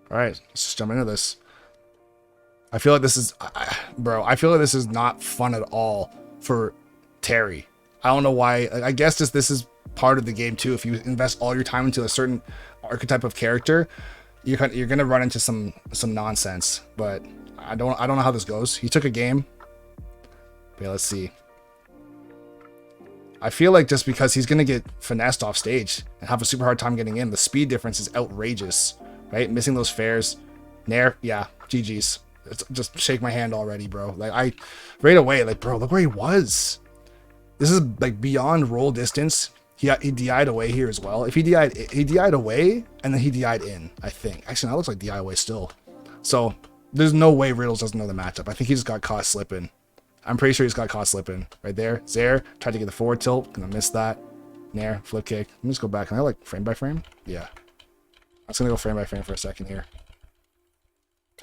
All right, let's just jump into this. I feel like this is, bro, I feel like this is not fun at all for Terry. I don't know why. I guess just this is part of the game too. If you invest all your time into a certain archetype of character, you're gonna run into some nonsense. But I don't know how this goes. He took a game. Okay, let's see. I feel like just because he's gonna get finessed off stage and have a super hard time getting in, the speed difference is outrageous, right? Missing those fares, Nair, yeah, GG's. It's just shake my hand already, bro. Like I, right away, like bro, look where he was. This is like beyond roll distance. He DI'd away here as well. If he DI'd away and then he DI'd in, I think. Actually, that looks like DI away still. So there's no way Riddles doesn't know the matchup. I think he just got caught slipping. I'm pretty sure he's got caught slipping right there. Zaire tried to get the forward tilt, gonna miss that. Nair, flip kick. Let me just go back. Can I like frame by frame? Yeah. I'm just gonna go frame by frame for a second here.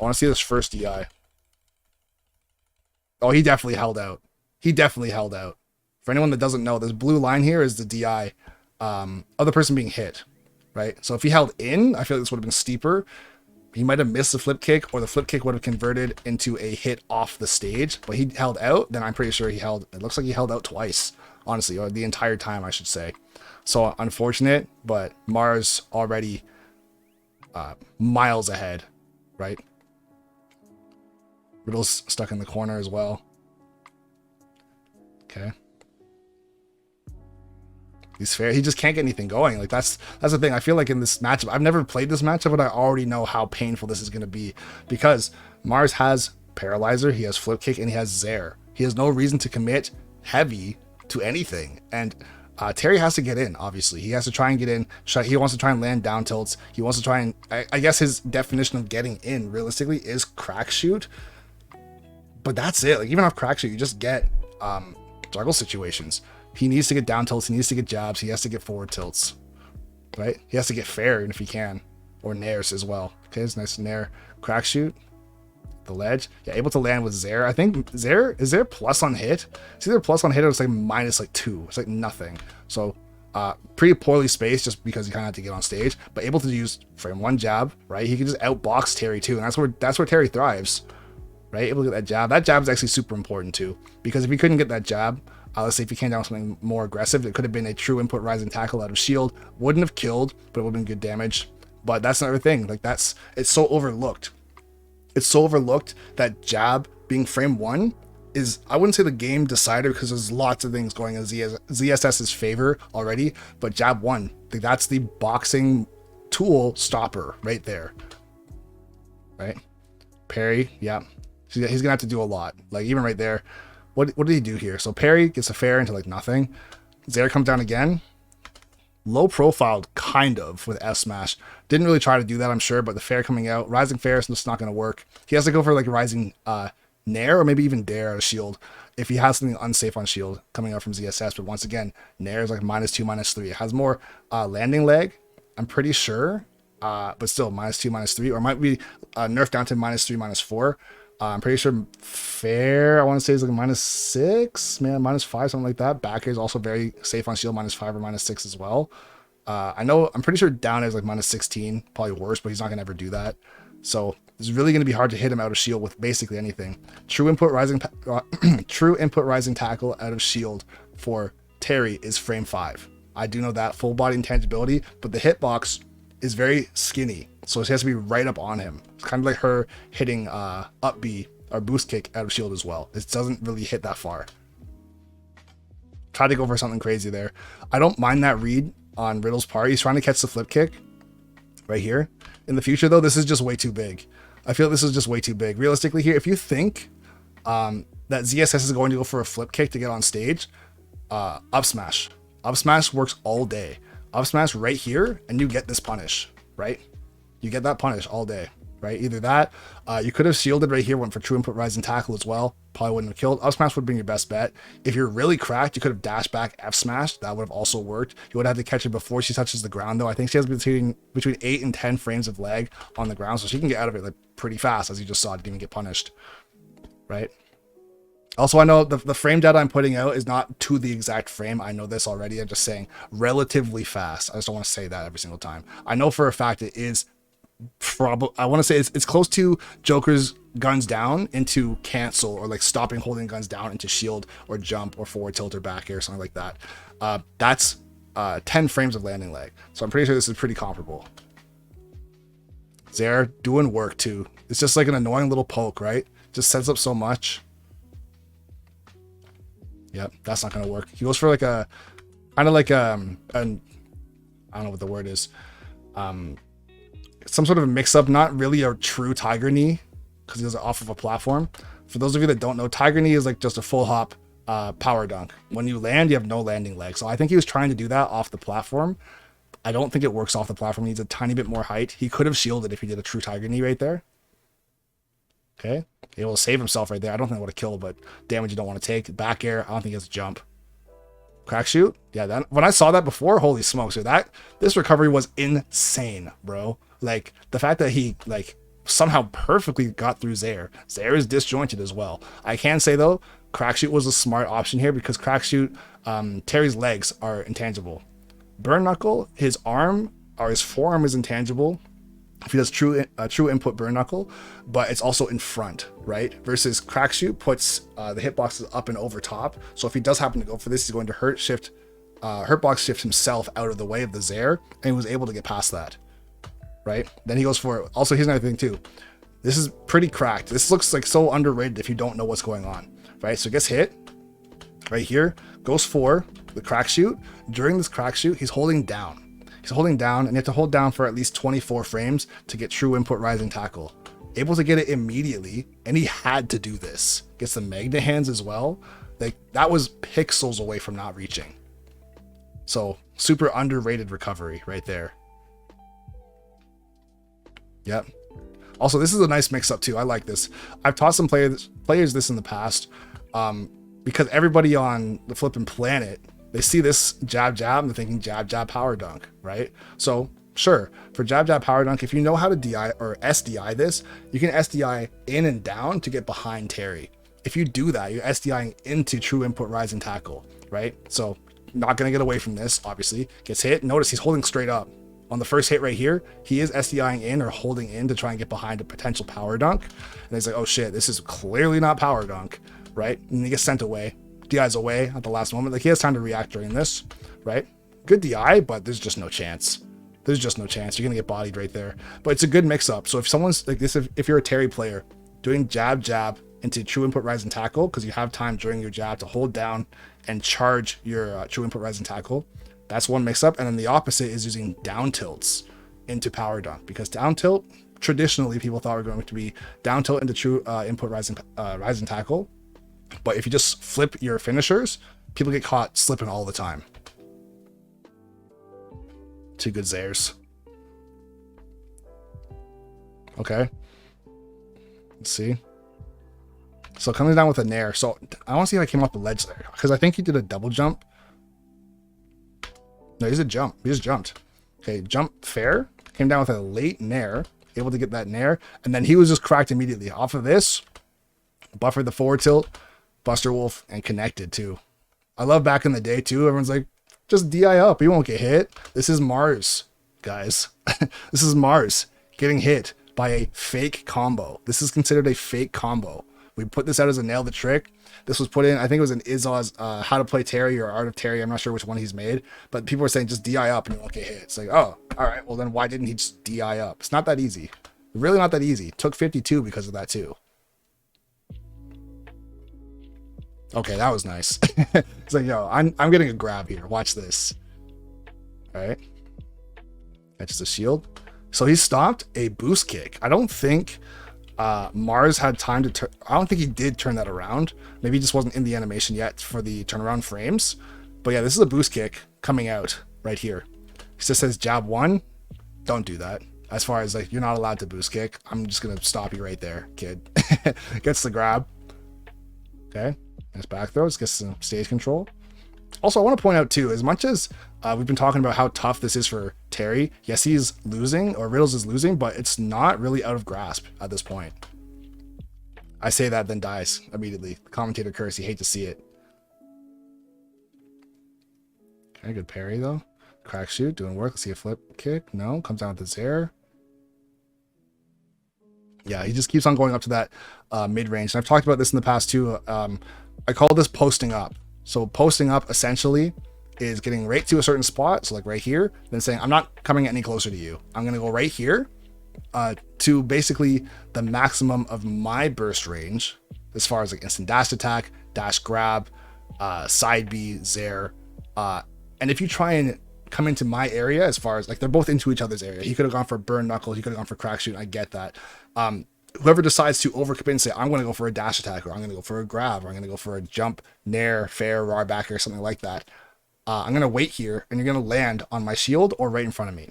I want to see this first DI. Oh, he definitely held out. He definitely held out. For anyone that doesn't know, this blue line here is the DI of the person being hit, right? So if he held in, I feel like this would have been steeper. He might have missed the flip kick, or the flip kick would have converted into a hit off the stage, but he held out. Then I'm pretty sure he held, it looks like he held out twice, honestly, or the entire time, I should say. So unfortunate, but Mars already miles ahead, right? Riddles stuck in the corner as well. Okay. He's fair. He just can't get anything going. Like that's the thing. I feel like in this matchup, I've never played this matchup, but I already know how painful this is going to be because Mars has Paralyzer, he has Flip Kick, and he has Zaire. He has no reason to commit heavy to anything. And Terry has to get in, obviously. He has to try and get in. He wants to try and land down tilts. He wants to try and, I guess his definition of getting in realistically is crack shoot. But that's it. Like even off crack shoot, you just get juggle situations. He needs to get down tilts. He needs to get jabs. He has to get forward tilts, right? He has to get fair, and if he can, or nairs as well. Okay, it's nice nair, crack shoot, the ledge. Yeah, able to land with Zaire. I think Zaire is there plus on hit. It's either plus on hit or it's like minus like 2. It's like nothing. So pretty poorly spaced just because he kind of had to get on stage, but able to use frame 1 jab, right? He can just outbox Terry too, and that's where Terry thrives, right? Able to get that jab. That jab is actually super important too, because if he couldn't get that jab. Let's say if he came down with something more aggressive, it could have been a true input rising tackle out of shield. Wouldn't have killed, but it would have been good damage. But that's another thing. Like it's so overlooked. It's so overlooked that jab being frame 1 is, I wouldn't say the game decider because there's lots of things going in ZSS's favor already. But jab 1, like that's the boxing tool stopper right there. Right? Parry, yeah. He's gonna have to do a lot. Like even right there. What did he do here? So parry gets a fair into like nothing. Zaire comes down again. Low profiled, kind of, with F smash. Didn't really try to do that, I'm sure, but the fair coming out. Rising fair is just not going to work. He has to go for like rising nair or maybe even dare out of shield if he has something unsafe on shield coming out from ZSS. But once again, nair is like -2, -3. It has more landing leg, I'm pretty sure, but still -2, -3, or it might be nerfed down to -3, -4. I'm pretty sure fair, I want to say, is like -6, man, -5, something like that. Back is also very safe on shield, -5 or -6 as well. I'm pretty sure down is like -16, probably worse, but he's not going to ever do that. So it's really going to be hard to hit him out of shield with basically anything. True input rising tackle out of shield for Terry is frame 5. I do know that, full body intangibility, but the hitbox is very skinny. So it has to be right up on him. It's kind of like her hitting up B or boost kick out of shield as well. It doesn't really hit that far. Try to go for something crazy there. I don't mind that read on Riddle's part. He's trying to catch the flip kick right here. In the future though, this is just way too big. I feel this is just way too big. Realistically here, if you think that ZSS is going to go for a flip kick to get on stage, up smash. Up smash works all day. Up smash right here and you get this punish, right? You get that punish all day, right? Either that, you could have shielded right here, went for true input rising tackle as well. Probably wouldn't have killed. Up smash would have been your best bet. If you're really cracked, you could have dashed back F smash. That would have also worked. You would have had to catch it before she touches the ground though. I think she has between 8 and 10 frames of lag on the ground, so she can get out of it like pretty fast, as you just saw. Didn't even get punished, right? Also, I know the frame data I'm putting out is not to the exact frame. I know this already. I'm just saying relatively fast. I just don't want to say that every single time. I know for a fact it is probably, I want to say it's close to Joker's guns down into cancel, or like stopping holding guns down into shield or jump or forward tilt or back air or something like that. That's 10 frames of landing lag. So I'm pretty sure this is pretty comparable. Zaire doing work too. It's just like an annoying little poke, right? Just sets up so much. Yep, that's not gonna work. He goes for like a kind of like an, I don't know what the word is. Some sort of a mix-up, not really a true tiger knee, because he does it off of a platform. For those of you that don't know, tiger knee is like just a full hop power dunk. When you land, you have no landing leg. So I think he was trying to do that off the platform. I don't think it works off the platform. He needs a tiny bit more height. He could have shielded if he did a true tiger knee right there. Okay, he will save himself right there. I don't think it would have killed, but damage you don't want to take. Back air, I don't think he has a jump. Crack shoot, yeah. That, when I saw that before, holy smokes, dude, this recovery was insane, bro. Like the fact that he like somehow perfectly got through Zaire. Zaire is disjointed as well. I can say though, crack shoot was a smart option here because crack shoot, Terry's legs are intangible. Burn knuckle, his arm or his forearm is intangible if he does true input burn knuckle, but it's also in front, right? Versus crack shoot puts the hitboxes up and over top. So if he does happen to go for this, he's going to hurtbox shift himself out of the way of the Zaire, and he was able to get past that, right? Then he goes for it. Also, here's another thing too. This is pretty cracked. This looks like so underrated if you don't know what's going on, right? So it gets hit right here, goes for the crack shoot. During this crack shoot, he's holding down. He's holding down, and you have to hold down for at least 24 frames to get true input rising tackle. Able to get it immediately, and he had to do this. Gets the magnet hands as well. Like that was pixels away from not reaching. So super underrated recovery right there. Yep. Also, this is a nice mix up too. I like this. I've taught some players this in the past, because everybody on the flipping planet, they see this jab jab and they're thinking jab jab power dunk, right? So sure, for jab jab power dunk, if you know how to DI or SDI this, you can SDI in and down to get behind Terry. If you do that, you're SDIing into true input rise and tackle, right? So not gonna get away from this, obviously. Gets hit, notice he's holding straight up. On the first hit right here, he is SDIing in or holding in to try and get behind a potential power dunk. And he's like, oh shit, this is clearly not power dunk, right? And he gets sent away. DI's away at the last moment. Like he has time to react during this, right? Good DI, but there's just no chance. There's just no chance. You're gonna get bodied right there. But it's a good mix up. So if someone's like this, if you're a Terry player, doing jab jab into true input rise and tackle, because you have time during your jab to hold down and charge your true input rise and tackle, that's one mix up. And then the opposite is using down tilts into power dunk, because down tilt traditionally people thought were going to be down tilt into true input rise and tackle. But if you just flip your finishers, people get caught slipping all the time. Two good Zaires. Okay. Let's see. So coming down with a nair. So I want to see if I came off the ledge there, because I think he did a double jump. No, he's a jump. He just jumped. Okay, jump fair. Came down with a late nair. Able to get that nair. And then he was just cracked immediately. Off of this, buffered the forward tilt, Buster Wolf, and connected too. I love back in the day too. Everyone's like, just DI up. You won't get hit. This is Mars, guys. This is Mars getting hit by a fake combo. This is considered a fake combo. We put this out as a nail the trick. This was put in, I think it was in Izaw's How to Play Terry or Art of Terry. I'm not sure which one he's made, but people were saying just DI up and you won't get hit. It's like, oh, all right. Well, then why didn't he just DI up? It's not that easy. Really not that easy. Took 52 because of that too. Okay, that was nice. It's like, yo, I'm getting a grab here. Watch this. All right. Catches the shield. So he stopped a boost kick. I don't think Mars had time to turn. I don't think he did turn that around. Maybe he just wasn't in the animation yet for the turnaround frames. But yeah, this is a boost kick coming out right here. It just says jab one. Don't do that. As far as like, you're not allowed to boost kick. I'm just going to stop you right there, kid. Gets the grab. Okay. Nice back throws, gets some stage control. Also, I want to point out too, as much as we've been talking about how tough this is for Terry, yes, he's losing, or Riddles is losing, but it's not really out of grasp at this point. I say that, then dies immediately. The commentator curse, you hate to see it. Okay, good parry though. Crack shoot, doing work. Let's see a flip kick. No, comes down with the Zaire. Yeah, he just keeps on going up to that mid range. And I've talked about this in the past too. I call this posting up. So posting up essentially is getting right to a certain spot, so like right here, then saying, I'm not coming any closer to you. I'm going to go right here to basically the maximum of my burst range as far as like instant dash attack, dash grab, side B, Zair. And if you try and come into my area, as far as like they're both into each other's area, he could have gone for burn knuckle, he could have gone for crack shoot. I get that. Whoever decides to overcommit and say, I'm going to go for a dash attack, or I'm going to go for a grab, or I'm going to go for a jump, nair, fair, raw backer, something like that. I'm going to wait here, and you're going to land on my shield or right in front of me.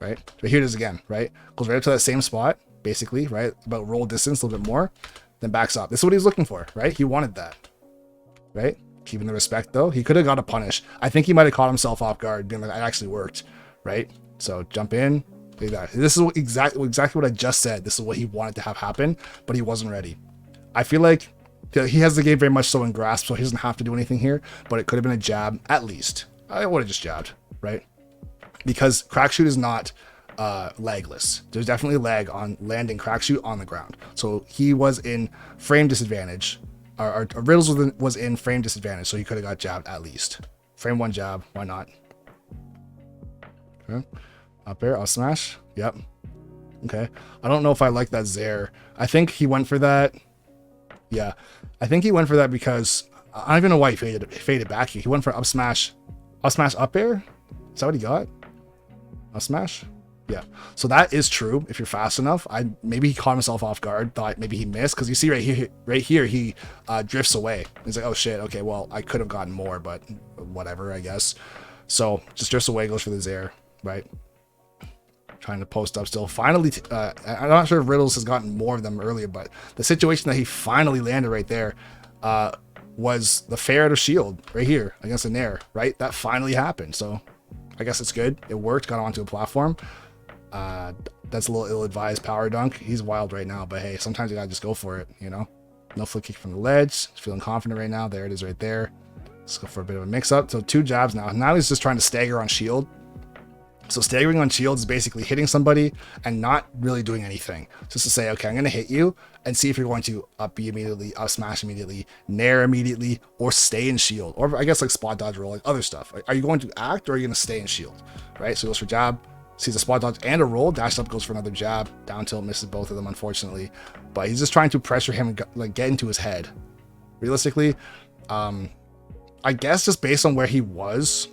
Right? But here it is again, right? Goes right up to that same spot, basically, right? About roll distance a little bit more, then backs up. This is what he's looking for, right? He wanted that, right? Keeping the respect, though. He could have got a punish. I think he might have caught himself off guard, being like, it actually worked, right? So jump in. Like that. This is exactly what I just said. This is what he wanted to have happen, but he wasn't ready. I feel like he has the game very much so in grasp, so he doesn't have to do anything here, but it could have been a jab at least. I would have just jabbed, right? Because crack shoot is not lagless. There's definitely lag on landing crack shoot on the ground. So he was in frame disadvantage. Our Riddles was in frame disadvantage, so he could have got jabbed at least. Frame one jab, why not? Okay. Up there, I'll smash. Yep. Okay. I don't know if I like that Zair. I think he went for that. Yeah. I think he went for that because I don't even know why he faded back here. He went for up smash. Up smash up air? Is that what he got? Up smash? Yeah. So that is true if you're fast enough. Maybe he caught himself off guard, thought maybe he missed, because you see right here he drifts away. He's like, oh shit, okay, well, I could have gotten more, but whatever, I guess. So just drifts away, goes for the Zair, right? Trying to post up still. Finally, I'm not sure if Riddles has gotten more of them earlier, but the situation that he finally landed right there was the fair out of shield right here against the nair, right? That finally happened. So I guess it's good. It worked, got onto a platform. That's a little ill-advised power dunk. He's wild right now, but hey, sometimes you gotta just go for it, you know? No flip kick from the ledge. He's feeling confident right now. There it is right there. Let's go for a bit of a mix-up. So 2 jabs now. Now he's just trying to stagger on shield. So staggering on shields is basically hitting somebody and not really doing anything. Just to say, okay, I'm going to hit you and see if you're going to up B immediately, up smash immediately, nair immediately, or stay in shield. Or I guess like spot dodge roll, like other stuff. Are you going to act or are you going to stay in shield? Right? So he goes for jab, sees a spot dodge and a roll, dash up, goes for another jab, down tilt, misses both of them, unfortunately. But he's just trying to pressure him and like get into his head. Realistically, I guess just based on where he was,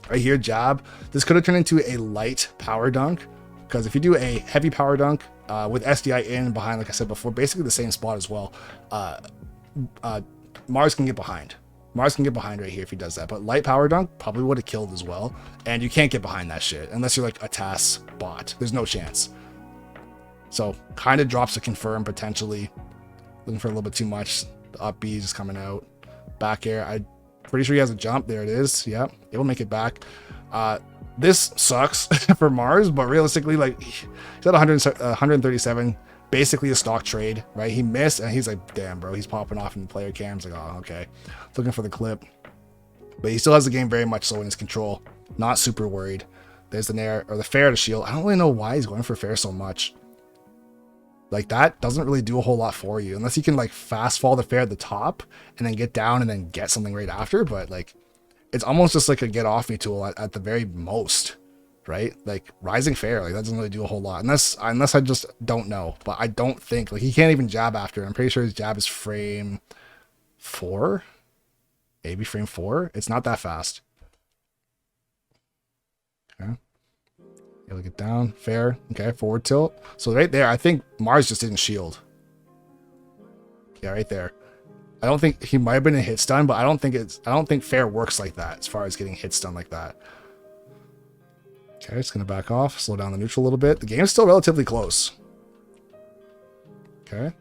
right here, jab. This could have turned into a light power dunk, because if you do a heavy power dunk with SDI in and behind, like I said before, basically the same spot as well, Mars can get behind. Mars can get behind right here if he does that. But light power dunk probably would have killed as well. And you can't get behind that shit unless you're like a TAS bot. There's no chance. So kind of drops a confirm potentially. Looking for a little bit too much. The up B just coming out. Back air. Pretty sure he has a jump. There it is. Yeah, it will make it back. This sucks for Mars, but realistically, like, he's at 137, basically a stock trade, right? He missed, and he's like, damn, bro, he's popping off in the player cams. Like, oh, okay. Looking for the clip. But he still has the game very much so in his control. Not super worried. There's the nair, or the fair to shield. I don't really know why he's going for fair so much. Like, that doesn't really do a whole lot for you, unless you can, like, fast fall the fair at the top and then get down and then get something right after. But, like, it's almost just like a get off me tool at the very most, right? Like, rising fair, like, that doesn't really do a whole lot, unless I just don't know. But I don't think, like, he can't even jab after. I'm pretty sure his jab is frame 4, maybe frame 4. It's not that fast. Okay. Able to get down, fair, okay, forward tilt. So right there, I think Mars just didn't shield. Yeah, right there. I don't think he might have been a hit stun, but I don't think fair works like that as far as getting hit stun like that. Okay, just gonna back off, slow down the neutral a little bit. The game's still relatively close. Okay.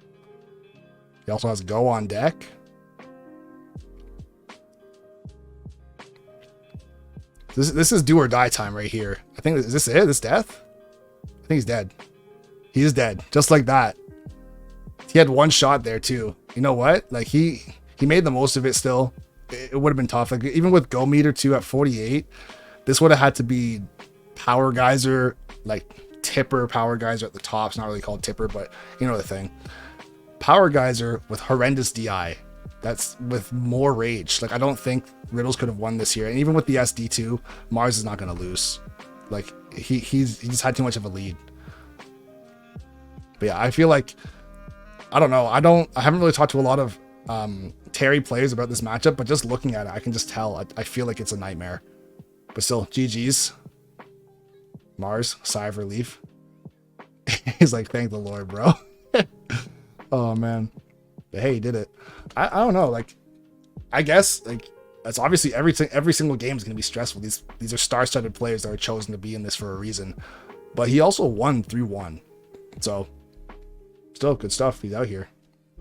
He also has go on deck. This is do or die time right here. I think, is this it? This death? I think he's dead. He is dead. Just like that. He had one shot there too. You know what? Like he made the most of it still. It would have been tough. Like even with go meter 2 at 48, this would have had to be power geyser like Tipper Power Geyser at the top. It's not really called Tipper, but you know the thing. Power Geyser with horrendous DI. That's with more rage. Like, I don't think Riddles could have won this year. And even with the SD2, Mars is not going to lose. Like, he just had too much of a lead. But yeah, I feel like, I don't know. I haven't really talked to a lot of Terry players about this matchup, but just looking at it, I can just tell. I feel like it's a nightmare. But still, GG's. Mars, sigh of relief. He's like, thank the Lord, bro. Oh, man. But hey, he did it. I don't know. Like, I guess, like, that's obviously every single game is going to be stressful. These are star-studded players that are chosen to be in this for a reason. But he also won 3-1. So, still good stuff. He's out here.